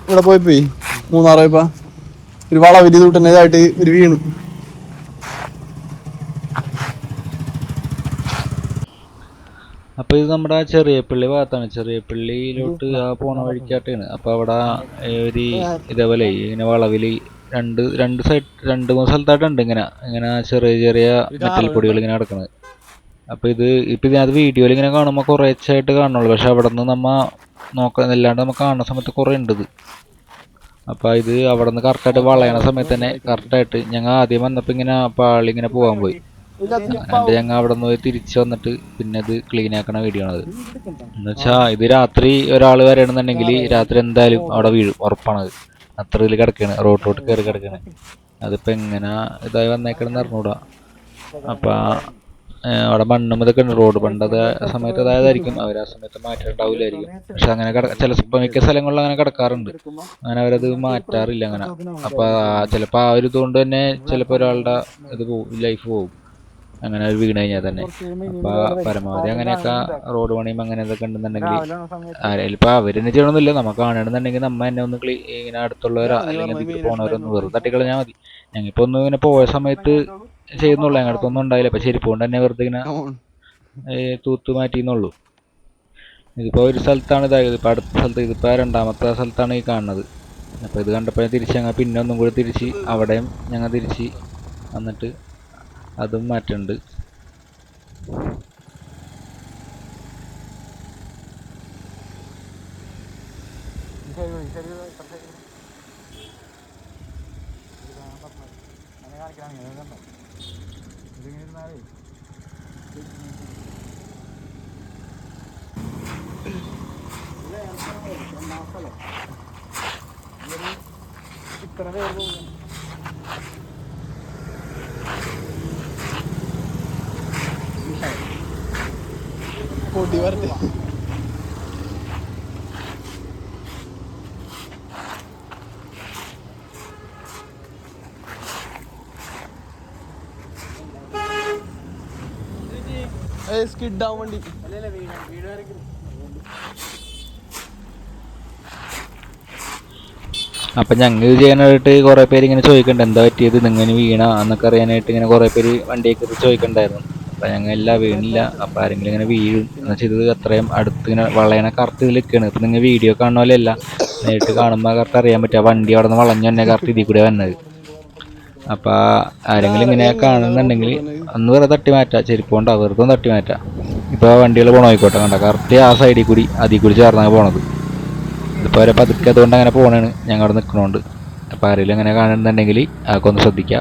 ഇവിടെ പോയി മൂന്നാർ പോയപ്പോ ഒരു വളവില് തൂട്ടുന്നതായിട്ട് ഒരു വീണു. അപ്പോൾ ഇത് നമ്മുടെ ചെറിയപ്പള്ളി ഭാഗത്താണ്. ചെറിയപ്പള്ളിയിലോട്ട് ആ പോണ വഴിക്കാട്ടാണ്. അപ്പോൾ അവിടെ ഒരു ഇതേപോലെ ഇങ്ങനെ വളവിൽ രണ്ട് രണ്ട് സൈഡ് 2-3 സ്ഥലത്തായിട്ടുണ്ട് ഇങ്ങനെ ഇങ്ങനെ ചെറിയ ചെറിയ മെറ്റൽ പൊടികൾ ഇങ്ങനെ കിടക്കുന്നത്. അപ്പോൾ ഇപ്പം ഇതിനകത്ത് വീഡിയോയിൽ ഇങ്ങനെ കാണുമ്പോൾ കുറേച്ചായിട്ട് കാണുള്ളൂ. പക്ഷെ അവിടെ നിന്ന് നോക്കാന്നല്ലാണ്ട് നമുക്ക് കാണുന്ന സമയത്ത് കുറേ ഉണ്ട് ഇത്. അപ്പോൾ ഇത് അവിടെ നിന്ന് കറക്റ്റായിട്ട് വളയണ സമയത്ത് തന്നെ കറക്റ്റായിട്ട് ഞങ്ങൾ ആദ്യം വന്നപ്പോൾ ഇങ്ങനെ പാളിങ്ങനെ പോകാൻ പോയി. എന്നിട്ട് ഞങ്ങൾ അവിടെ നിന്ന് തിരിച്ചു വന്നിട്ട് പിന്നെ ഇത് ക്ലീൻ ആക്കണ വീഡിയോ ആണത്. എന്നുവെച്ചാൽ ഇത് രാത്രി ഒരാൾ വരണമെന്നുണ്ടെങ്കിൽ രാത്രി എന്തായാലും അവിടെ വീഴും, ഉറപ്പാണത്. അത്ര ഇതിൽ കിടക്കുകയാണ്, റോഡിലോട്ട് കയറി കിടക്കുകയാണ്. അതിപ്പോൾ എങ്ങനെ ഇതായി വന്നേക്കണമെന്ന് അറിഞ്ഞൂടാ. അപ്പം അവിടെ മണ്ണും ഇതൊക്കെ ഉണ്ട്. റോഡ് പണ്ടത് സമയത്ത് അതായതായിരിക്കും, അവർ ആ സമയത്ത് മാറ്റിയിട്ടുണ്ടാവില്ലായിരിക്കും. പക്ഷെ അങ്ങനെ മിക്ക സ്ഥലങ്ങളിലും അങ്ങനെ കിടക്കാറുണ്ട്. അങ്ങനെ അവരത് മാറ്റാറില്ല അങ്ങനെ. അപ്പം ചിലപ്പോൾ ആ ഒരു ഇതുകൊണ്ട് തന്നെ ചിലപ്പോൾ ഒരാളുടെ ഇത് പോവും, ലൈഫ് പോവും അങ്ങനെ വീണ് കഴിഞ്ഞാൽ തന്നെ. അപ്പോൾ പരമാവധി അങ്ങനെയൊക്കെ റോഡ് പണിയും അങ്ങനെ ഇതൊക്കെ ഉണ്ടെന്നുണ്ടെങ്കിൽ ചിലപ്പോൾ അവരെന്നെ ചെയ്യണമെന്നില്ല, നമുക്ക് കാണണമെന്നുണ്ടെങ്കിൽ നമ്മ എന്നെ ഒന്ന് ഇങ്ങനെ അടുത്തുള്ളവരോ അല്ലെങ്കിൽ ഇതിൽ പോണവരൊന്ന് വെറുതെ തട്ടിക്കളഞ്ഞാൽ മതി. ഞങ്ങളിപ്പോൾ ഒന്ന് ഇങ്ങനെ പോയ സമയത്ത് ചെയ്യുന്നുള്ളൂ, ഞങ്ങളുടെ അടുത്തൊന്നും ഉണ്ടായില്ല. അപ്പം ചെരിപ്പുകൊണ്ട് തന്നെ വെറുതെ ഇങ്ങനെ തൂത്ത് മാറ്റിയെന്നുള്ളൂ. ഇതിപ്പോൾ ഒരു സ്ഥലത്താണ് ഇതായത്, ഇപ്പോൾ അടുത്ത സ്ഥലത്ത് ഇതിപ്പോൾ രണ്ടാമത്തെ സ്ഥലത്താണ് ഈ കാണുന്നത്. അപ്പോൾ ഇത് കണ്ടപ്പോൾ തിരിച്ച് ഞങ്ങൾ പിന്നെ ഒന്നും കൂടി തിരിച്ച് അവിടെയും ഞങ്ങൾ തിരിച്ച് വന്നിട്ട് അതും മാറ്റുന്നുണ്ട്. പൊടി വരട്ടെ. സ്കിഡാവാൻ വേണ്ടി അപ്പം ഞങ്ങൾ ഇത് ചെയ്യാനായിട്ട് കുറേ പേര് ഇങ്ങനെ ചോദിക്കണ്ട എന്താ പറ്റിയത്, നിങ്ങൾ വീണ എന്നൊക്കെ അറിയാനായിട്ട് ഇങ്ങനെ കുറേ പേര് വണ്ടിയൊക്കെ ചോദിക്കണ്ടായിരുന്നു. അപ്പം ഞങ്ങൾ എല്ലാം വീണില്ല. അപ്പം ആരെങ്കിലും ഇങ്ങനെ വീഴും എന്ന് വെച്ചാൽ ഇത് അത്രയും അടുത്ത് ഇങ്ങനെ വളയണ കറക്റ്റ് ഇതിൽ നിൽക്കുകയാണ്. ഇപ്പം നിങ്ങൾ വീഡിയോ കാണുന്ന പോലെ അല്ല, നേരിട്ട് കാണുമ്പോൾ കറക്റ്റ് അറിയാൻ പറ്റുക വണ്ടി അവിടെ നിന്ന് വളഞ്ഞു തന്നെ കറക്റ്റ് ഇതിൽ കൂടെ വന്നത്. അപ്പോൾ ആരെങ്കിലും ഇങ്ങനെ കാണുന്നുണ്ടെങ്കിൽ അന്ന് വെറുതെ തട്ടി മാറ്റാം, ചെരുപ്പ് കൊണ്ടോ വെറുതെ തട്ടി മാറ്റാം. ഇപ്പോൾ വണ്ടികൾ പോകണമായിക്കോട്ടെ, കണ്ട കറക്റ്റ് ആ സൈഡിൽ കൂടി അതിൽ കൂടി ചേർന്നാണ് പോണത്. ഇതിപ്പോൾ അവരെ പതുക്കെ അതുകൊണ്ട് അങ്ങനെ പോകണതാണ് ഞങ്ങൾ അവിടെ നിൽക്കണോണ്ട്. അപ്പോൾ ആരെങ്കിലും അങ്ങനെ കാണുന്നുണ്ടെങ്കിൽ അതൊക്കെ ഒന്ന് ശ്രദ്ധിക്കുക.